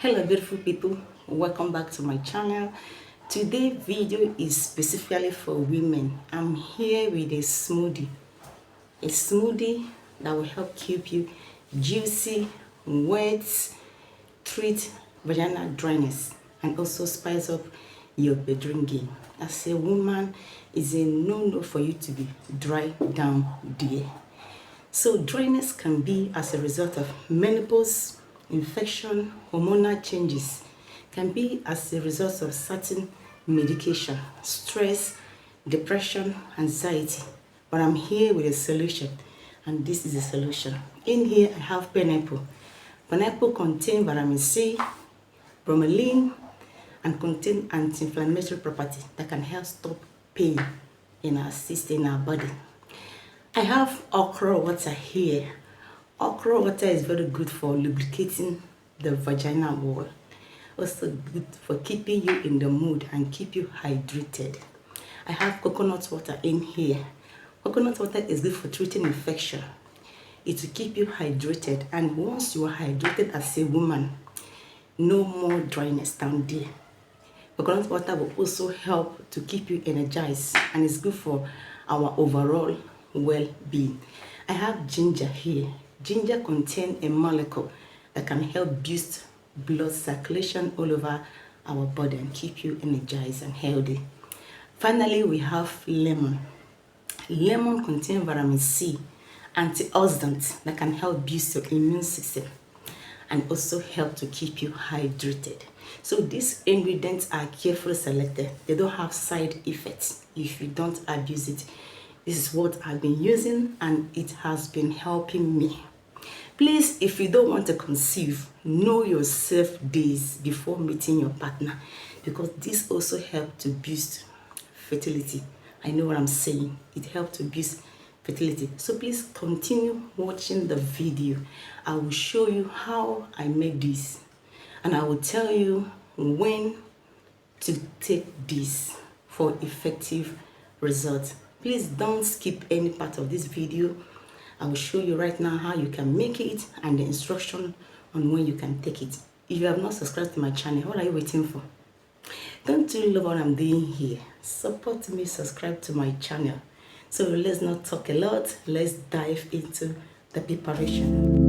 Hello beautiful people, welcome back to my channel. Today's video is specifically for women. I'm here with a smoothie that will help keep you juicy, wet, treat vaginal dryness, and also spice up your bedroom game. As a woman, it's a no-no for you to be dry down there. So dryness can be as a result of menopause, infection, hormonal changes, can be as a result of certain medication, stress, depression, anxiety. But I'm here with a solution, and this is a solution. In here I have pineapple. Pineapple contains vitamin C, bromelain, and contain anti-inflammatory property that can help stop pain in our system, in our body. I have okra water here. Okra water is very good for lubricating the vaginal wall. Also good for keeping you in the mood and keep you hydrated. I have coconut water in here. Coconut water is good for treating infection. It will keep you hydrated, and once you are hydrated as a woman, no more dryness down there. Coconut water will also help to keep you energized, and it's good for our overall well-being. I have ginger here. Ginger contains a molecule that can help boost blood circulation all over our body and keep you energized and healthy. Finally, we have lemon. Lemon contains vitamin C, antioxidant that can help boost your immune system and also help to keep you hydrated. So these ingredients are carefully selected. They don't have side effects if you don't abuse it. This is what I've been using, and it has been helping me. Please, if you don't want to conceive, know yourself days before meeting your partner, because this also helps to boost fertility. I know what I'm saying. It helps to boost fertility. So please continue watching the video. I will show you how I made this, and I will tell you when to take this for effective results. Please don't skip any part of this video. I will show you right now how you can make it and the instruction on when you can take it. If you have not subscribed to my channel, what are you waiting for? Don't you love what I'm doing here? Support me, subscribe to my channel. So let's not talk a lot. Let's dive into the preparation.